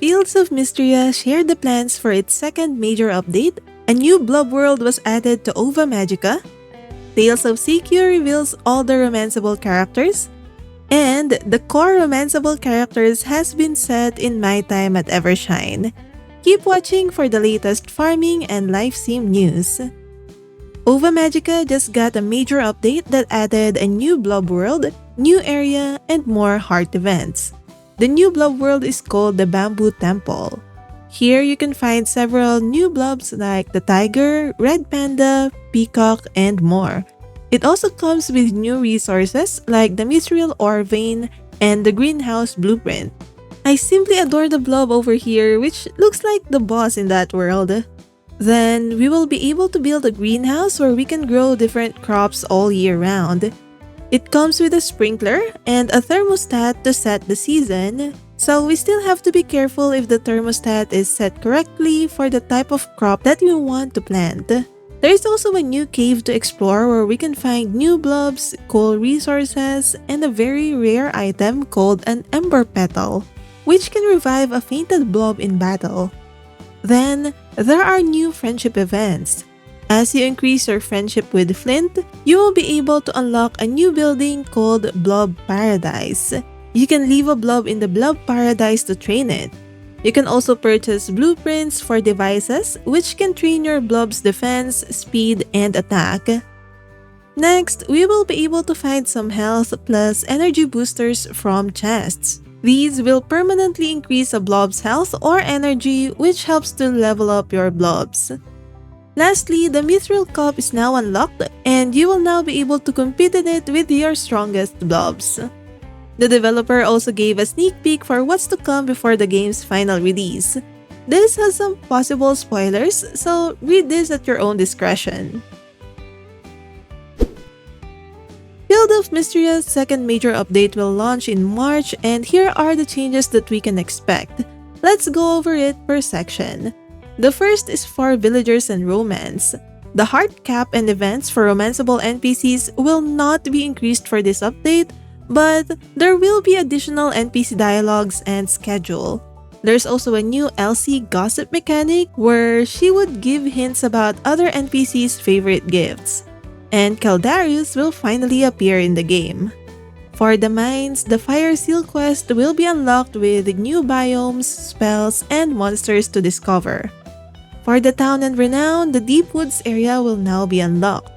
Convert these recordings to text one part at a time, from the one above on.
Fields of Mistria shared the plans for its second major update. A new blob world was added to Ova Magica. Tales of Seikyu reveals all the romanceable characters. And the core romanceable characters has been set in my time at Evershine. Keep watching for the latest farming and life sim news. Ova Magica just got a major update that added a new blob world, new area, and more heart events. The new blob world is called the Bamboo Temple. Here you can find several new blobs like the tiger, red panda, peacock, and more. It also comes with new resources like the Mithril ore vein and the greenhouse blueprint. I simply adore the blob over here, which looks like the boss in that world. Then we will be able to build a greenhouse where we can grow different crops all year round. It comes with a sprinkler and a thermostat to set the season, so we still have to be careful if the thermostat is set correctly for the type of crop that we want to plant. There is also a new cave to explore where we can find new blobs, coal resources, and a very rare item called an ember petal, which can revive a fainted blob in battle. Then, there are new friendship events. As you increase your friendship with Flint, you will be able to unlock a new building called Blob Paradise. You can leave a blob in the Blob Paradise to train it. You can also purchase blueprints for devices which can train your blob's defense, speed, and attack. Next, we will be able to find some health plus energy boosters from chests. These will permanently increase a blob's health or energy, which helps to level up your blobs. Lastly, the Mithril Cup is now unlocked and you will now be able to compete in it with your strongest blobs. The developer also gave a sneak peek for what's to come before the game's final release. This has some possible spoilers, so read this at your own discretion. Field of Mystria's second major update will launch in March, and here are the changes that we can expect. Let's go over it per section. The first is for villagers and romance. The heart cap and events for romanceable NPCs will not be increased for this update, but there will be additional NPC dialogues and schedule. There's also a new Elsie gossip mechanic where she would give hints about other NPCs' favorite gifts. And Caldarius will finally appear in the game. For the mines, the Fire Seal quest will be unlocked with new biomes, spells, and monsters to discover. For the town and renown, the Deep Woods area will now be unlocked.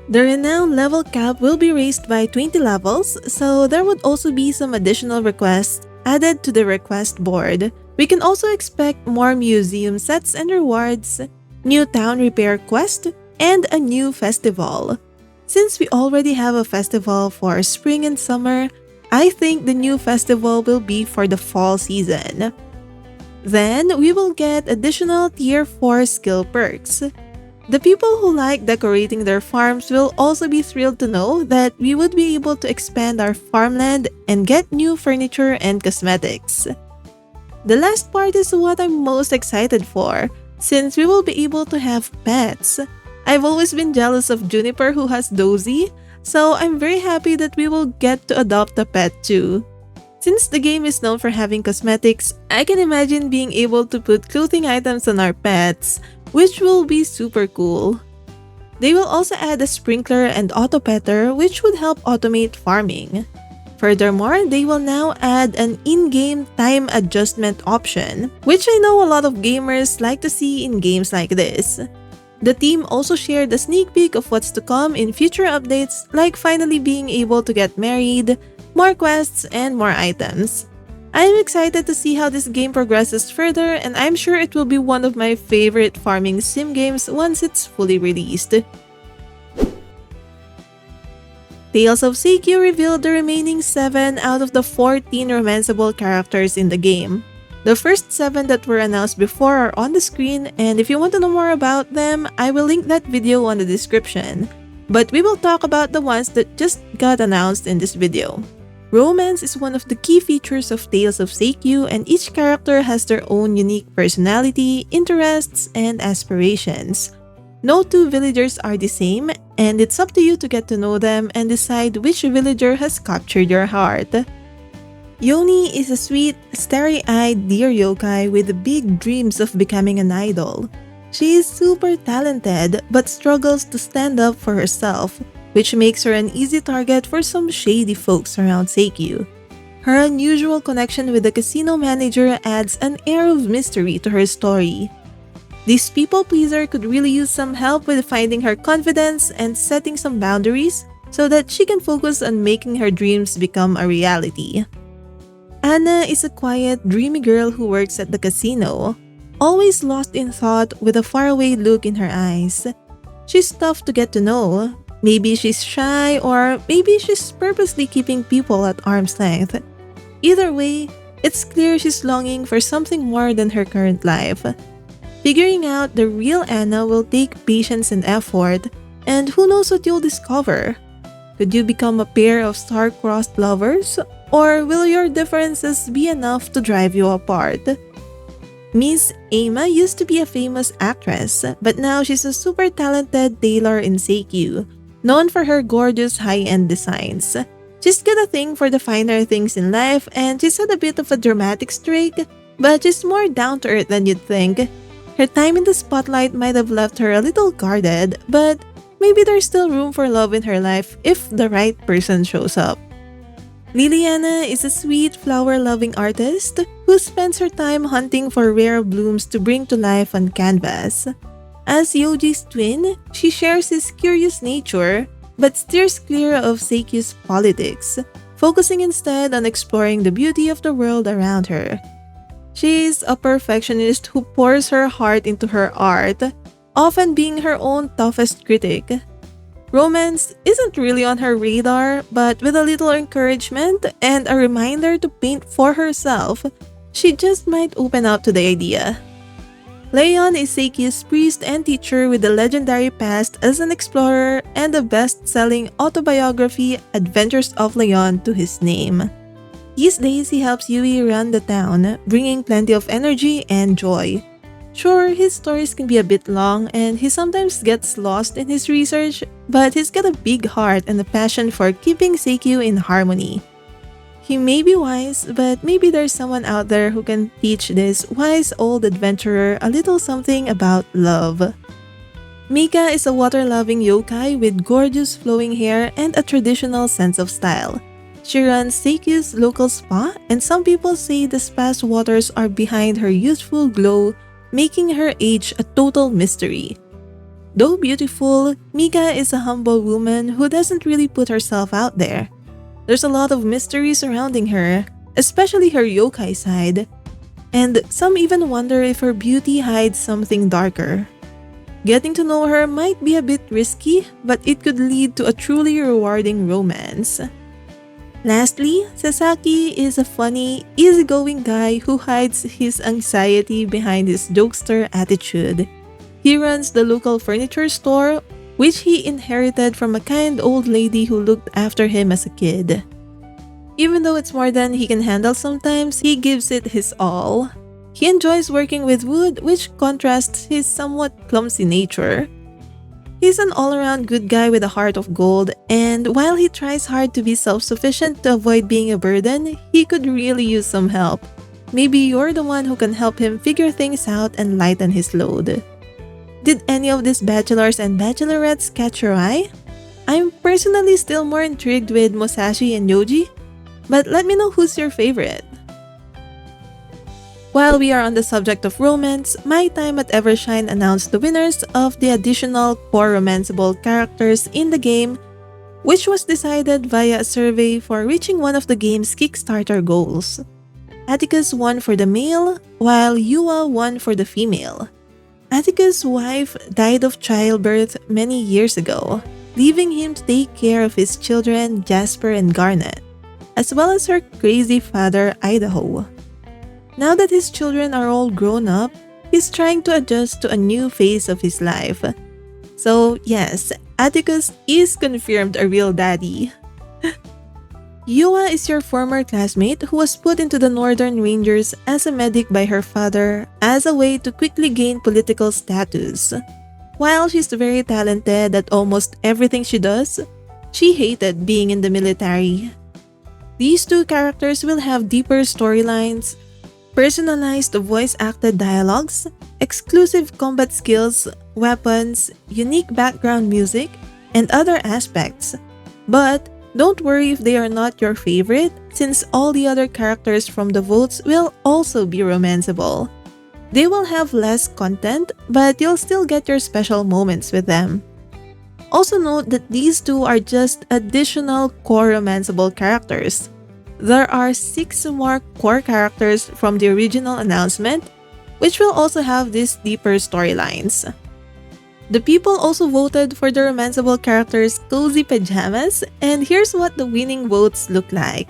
The renown level cap will be raised by 20 levels, so there would also be some additional requests added to the request board. We can also expect more museum sets and rewards, new town repair quest, and a new festival. Since we already have a festival for spring and summer, I think the new festival will be for the fall season. Then, we will get additional Tier 4 skill perks. The people who like decorating their farms will also be thrilled to know that we would be able to expand our farmland and get new furniture and cosmetics. The last part is what I'm most excited for, since we will be able to have pets. I've always been jealous of Juniper who has Dozy, so I'm very happy that we will get to adopt a pet too. Since the game is known for having cosmetics, I can imagine being able to put clothing items on our pets, which will be super cool. They will also add a sprinkler and auto petter, which would help automate farming. Furthermore, they will now add an in-game time adjustment option, which I know a lot of gamers like to see in games like this. The team also shared a sneak peek of what's to come in future updates, like finally being able to get married, more quests, and more items. I'm excited to see how this game progresses further, and I'm sure it will be one of my favorite farming sim games once it's fully released. Tales of Seikyu revealed the remaining 7 out of the 14 romanceable characters in the game. The first 7 that were announced before are on the screen, and if you want to know more about them, I will link that video on the description. But we will talk about the ones that just got announced in this video. Romance is one of the key features of Tales of Seikyu, and each character has their own unique personality, interests, and aspirations. No two villagers are the same, and it's up to you to get to know them and decide which villager has captured your heart. Yoni is a sweet, starry-eyed deer yokai with big dreams of becoming an idol. She is super talented but struggles to stand up for herself, which makes her an easy target for some shady folks around Seikyu. Her unusual connection with the casino manager adds an air of mystery to her story. This people pleaser could really use some help with finding her confidence and setting some boundaries so that she can focus on making her dreams become a reality. Anna is a quiet, dreamy girl who works at the casino, always lost in thought with a faraway look in her eyes. She's tough to get to know. Maybe she's shy or maybe she's purposely keeping people at arm's length. Either way, it's clear she's longing for something more than her current life. Figuring out the real Anna will take patience and effort, and who knows what you'll discover? Could you become a pair of star-crossed lovers? Or will your differences be enough to drive you apart? Miss Ama used to be a famous actress, but now she's a super talented tailor in Seikyu, known for her gorgeous high-end designs. She's got a thing for the finer things in life, and she's had a bit of a dramatic streak, but she's more down-to-earth than you'd think. Her time in the spotlight might have left her a little guarded, but maybe there's still room for love in her life if the right person shows up. Liliana is a sweet, flower-loving artist who spends her time hunting for rare blooms to bring to life on canvas. As Yoji's twin, she shares his curious nature but steers clear of Seikyu's politics, focusing instead on exploring the beauty of the world around her. She is a perfectionist who pours her heart into her art, often being her own toughest critic. Romance isn't really on her radar, but with a little encouragement and a reminder to paint for herself, she just might open up to the idea. Leon is Seikyu's priest and teacher with a legendary past as an explorer and a best-selling autobiography, Adventures of Leon, to his name. These days, he helps Yui run the town, bringing plenty of energy and joy. Sure, his stories can be a bit long and he sometimes gets lost in his research, but he's got a big heart and a passion for keeping Seikyu in harmony. He may be wise, but maybe there's someone out there who can teach this wise old adventurer a little something about love. Mika is a water-loving yokai with gorgeous flowing hair and a traditional sense of style. She runs Seikyu's local spa, and some people say the spa's waters are behind her youthful glow, making her age a total mystery. Though beautiful, Mika is a humble woman who doesn't really put herself out there. There's a lot of mystery surrounding her, especially her yokai side, and some even wonder if her beauty hides something darker. Getting to know her might be a bit risky, but it could lead to a truly rewarding romance. Lastly, Sasaki is a funny, easygoing guy who hides his anxiety behind his jokester attitude. He runs the local furniture store, which he inherited from a kind old lady who looked after him as a kid. Even though it's more than he can handle sometimes, he gives it his all. He enjoys working with wood, which contrasts his somewhat clumsy nature. He's an all-around good guy with a heart of gold, and while he tries hard to be self-sufficient to avoid being a burden, he could really use some help. Maybe you're the one who can help him figure things out and lighten his load. Did any of these bachelors and bachelorettes catch your eye? I'm personally still more intrigued with Musashi and Yoji, but let me know who's your favorite. While we are on the subject of romance, My Time at Evershine announced the winners of the additional core romanceable characters in the game, which was decided via a survey for reaching one of the game's Kickstarter goals. Atticus won for the male, while Yua won for the female. Atticus' wife died of childbirth many years ago, leaving him to take care of his children Jasper and Garnet, as well as her crazy father Idaho. Now that his children are all grown up, he's trying to adjust to a new phase of his life. So yes, Atticus is confirmed a real daddy. Yua is your former classmate who was put into the Northern Rangers as a medic by her father as a way to quickly gain political status. While she's very talented at almost everything she does, she hated being in the military. These two characters will have deeper storylines, personalized voice-acted dialogues, exclusive combat skills, weapons, unique background music, and other aspects. But don't worry if they are not your favorite, since all the other characters from the votes will also be romanceable. They will have less content, but you'll still get your special moments with them. Also note that these two are just additional core romanceable characters. There are 6 more core characters from the original announcement, which will also have these deeper storylines. The people also voted for the romanceable character's cozy pajamas, and here's what the winning votes look like.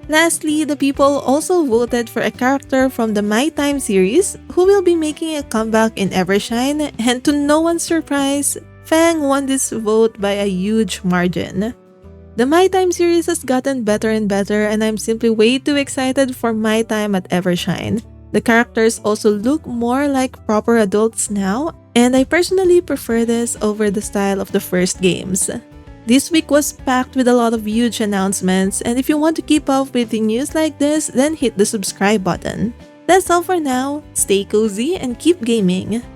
Lastly, the people also voted for a character from the My Time series who will be making a comeback in Evershine, and to no one's surprise, Fang won this vote by a huge margin. The My Time series has gotten better and better, and I'm simply way too excited for my time at Evershine. The characters also look more like proper adults now, and I personally prefer this over the style of the first games. This week was packed with a lot of huge announcements, and if you want to keep up with the news like this, then hit the subscribe button. That's all for now. Stay cozy and keep gaming.